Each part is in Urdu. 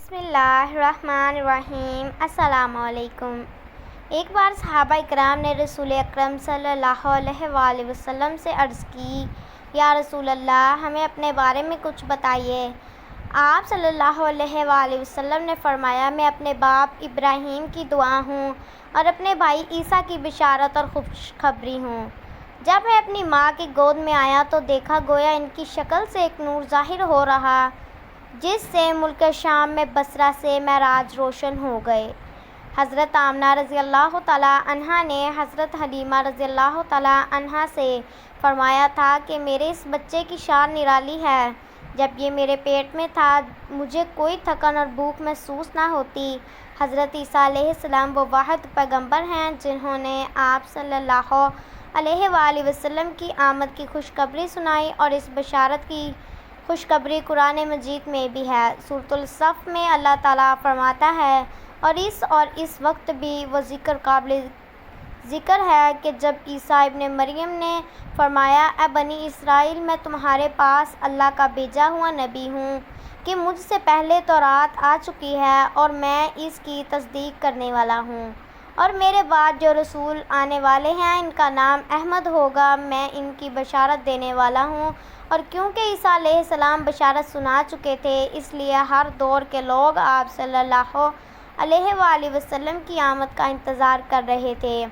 بسم اللہ الرحمن الرحیم۔ السلام علیکم۔ ایک بار صحابہ اکرام نے رسول اکرم صلی اللہ علیہ وآلہ وسلم سے عرض کی، یا رسول اللہ، ہمیں اپنے بارے میں کچھ بتائیے۔ آپ صلی اللہ علیہ وآلہ وسلم نے فرمایا، میں اپنے باپ ابراہیم کی دعا ہوں اور اپنے بھائی عیسیٰ کی بشارت اور خوشخبری ہوں۔ جب میں اپنی ماں کی گود میں آیا تو دیکھا گویا ان کی شکل سے ایک نور ظاہر ہو رہا، جس سے ملک شام میں بصرہ سے معراج روشن ہو گئے۔ حضرت آمنہ رضی اللہ تعالیٰ عنہا نے حضرت حلیمہ رضی اللہ تعالیٰ عنہا سے فرمایا تھا کہ میرے اس بچے کی شان نرالی ہے۔ جب یہ میرے پیٹ میں تھا مجھے کوئی تھکن اور بھوک محسوس نہ ہوتی۔ حضرت عیسیٰ علیہ السلام وہ واحد پیغمبر ہیں جنہوں نے آپ صلی اللہ علیہ وآلہ وسلم کی آمد کی خوشخبری سنائی، اور اس بشارت کی خوشخبری قرآن مجید میں بھی ہے۔ سورۃ الصف میں اللہ تعالیٰ فرماتا ہے، اور اس وقت بھی وہ قابل ذکر ہے کہ جب عیسیٰ ابن مریم نے فرمایا، اے بنی اسرائیل، میں تمہارے پاس اللہ کا بھیجا ہوا نبی ہوں کہ مجھ سے پہلے تورات آ چکی ہے اور میں اس کی تصدیق کرنے والا ہوں، اور میرے بعد جو رسول آنے والے ہیں ان کا نام احمد ہوگا، میں ان کی بشارت دینے والا ہوں۔ اور کیونکہ عیسیٰ علیہ السلام بشارت سنا چکے تھے، اس لیے ہر دور کے لوگ آپ صلی اللہ علیہ وآلہ وسلم کی آمد کا انتظار کر رہے تھے،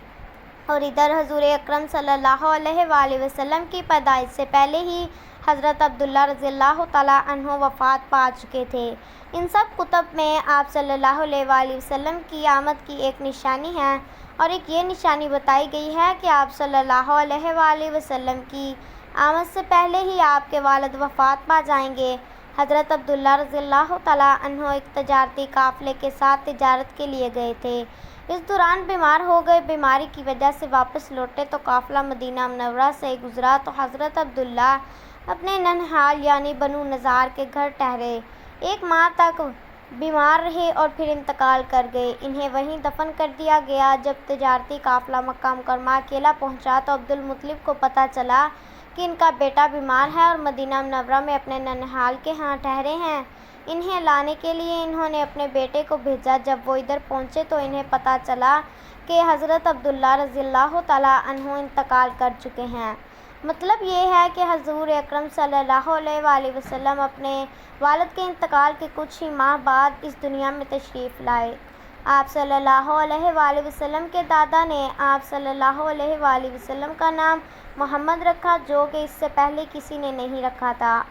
اور ادھر حضور اکرم صلی اللہ علیہ وآلہ وسلم کی پیدائش سے پہلے ہی حضرت عبداللہ رضی اللہ تعالیٰ عنہ وفات پا چکے تھے۔ ان سب کتب میں آپ صلی اللہ علیہ وآلہ وسلم کی آمد کی ایک نشانی ہے، اور ایک یہ نشانی بتائی گئی ہے کہ آپ صلی اللہ علیہ وآلہ وسلم کی آمد سے پہلے ہی آپ کے والد وفات پا جائیں گے۔ حضرت عبداللہ رضی اللہ تعالیٰ عنہ ایک تجارتی قافلے کے ساتھ تجارت کے لیے گئے تھے۔ اس دوران بیمار ہو گئے۔ بیماری کی وجہ سے واپس لوٹے تو قافلہ مدینہ منورہ سے گزرا تو حضرت عبداللہ اپنے ننہال یعنی بنو نضار کے گھر ٹھہرے۔ ایک ماہ تک بیمار رہے اور پھر انتقال کر گئے۔ انہیں وہیں دفن کر دیا گیا۔ جب تجارتی قافلہ مکہ مکرمہ اکیلا پہنچا تو عبد المطلب کو پتہ چلا کہ ان کا بیٹا بیمار ہے اور مدینہ منورہ میں اپنے ننہال کے ہاں ٹھہرے ہیں۔ انہیں لانے کے لیے انہوں نے اپنے بیٹے کو بھیجا۔ جب وہ ادھر پہنچے تو انہیں پتہ چلا کہ حضرت عبداللہ رضی اللہ تعالیٰ عنہ انتقال کر چکے ہیں۔ مطلب یہ ہے کہ حضور اکرم صلی اللہ علیہ وآلہ وسلم اپنے والد کے انتقال کے کچھ ہی ماہ بعد اس دنیا میں تشریف لائے۔ آپ صلی اللہ علیہ وآلہ وسلم کے دادا نے آپ صلی اللہ علیہ وآلہ وسلم کا نام محمد رکھا، جو کہ اس سے پہلے کسی نے نہیں رکھا تھا۔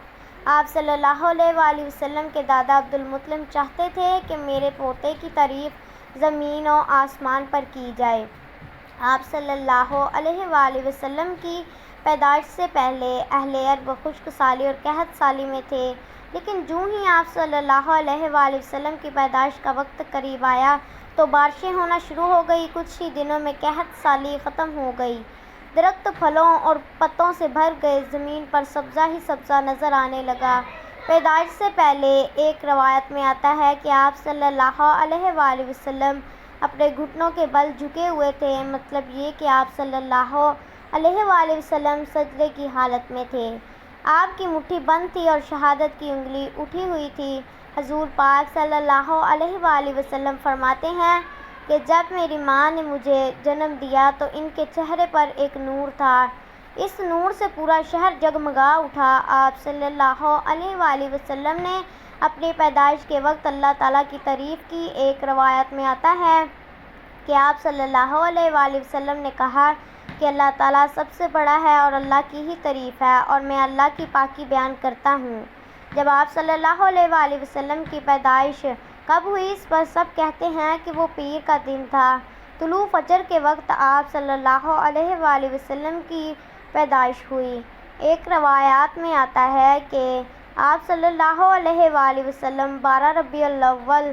آپ صلی اللہ علیہ وآلہ وسلم کے دادا عبد المطلب چاہتے تھے کہ میرے پوتے کی تعریف زمین و آسمان پر کی جائے۔ آپ صلی اللہ علیہ وآلہ وسلم کی پیدائش سے پہلے اہل عرب خشک سالی اور قحط سالی میں تھے، لیکن جوں ہی آپ صلی اللہ علیہ وآلہ وسلم کی پیدائش کا وقت قریب آیا تو بارشیں ہونا شروع ہو گئی۔ کچھ ہی دنوں میں قحط سالی ختم ہو گئی، درخت پھلوں اور پتوں سے بھر گئے، زمین پر سبزہ ہی سبزہ نظر آنے لگا۔ پیدائش سے پہلے ایک روایت میں آتا ہے کہ آپ صلی اللہ علیہ وآلہ وسلم اپنے گھٹنوں کے بل جھکے ہوئے تھے، مطلب یہ کہ آپ صلی اللہ علیہ وآلہ وسلم سجدے کی حالت میں تھے۔ آپ کی مٹھی بند تھی اور شہادت کی انگلی اٹھی ہوئی تھی۔ حضور پاک صلی اللہ علیہ وآلہ وسلم فرماتے ہیں کہ جب میری ماں نے مجھے جنم دیا تو ان کے چہرے پر ایک نور تھا، اس نور سے پورا شہر جگمگا اٹھا۔ آپ صلی اللہ علیہ وآلہ وسلم نے اپنی پیدائش کے وقت اللہ تعالیٰ کی تعریف کی۔ ایک روایت میں آتا ہے کہ آپ صلی اللہ علیہ وآلہ وسلم نے کہا کہ اللہ تعالیٰ سب سے بڑا ہے اور اللہ کی ہی تعریف ہے، اور میں اللہ کی پاکی بیان کرتا ہوں۔ جب آپ صلی اللہ علیہ وآلہ وسلم کی پیدائش کب ہوئی، اس پر سب کہتے ہیں کہ وہ پیر کا دن تھا۔ طلوع فجر کے وقت آپ صلی اللہ علیہ وآلہ وسلم کی پیدائش ہوئی۔ ایک روایات میں آتا ہے کہ آپ صلی اللہ علیہ وآلہ وسلم 12 ربیع الاول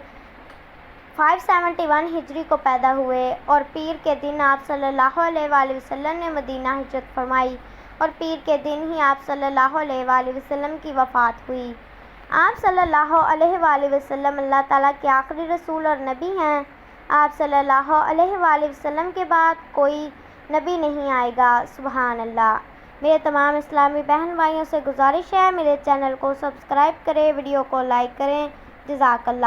571 ہجری کو پیدا ہوئے، اور پیر کے دن آپ صلی اللہ علیہ وآلہ وسلم نے مدینہ ہجرت فرمائی، اور پیر کے دن ہی آپ صلی اللہ علیہ وآلہ وسلم کی وفات ہوئی۔ آپ صلی اللہ علیہ وآلہ وسلم اللہ تعالیٰ کے آخری رسول اور نبی ہیں۔ آپ صلی اللہ علیہ وآلہ وسلم کے بعد کوئی نبی نہیں آئے گا۔ سبحان اللہ۔ میرے تمام اسلامی بہن بھائیوں سے گزارش ہے، میرے چینل کو سبسکرائب کریں، ویڈیو کو لائک کریں۔ جزاک اللہ۔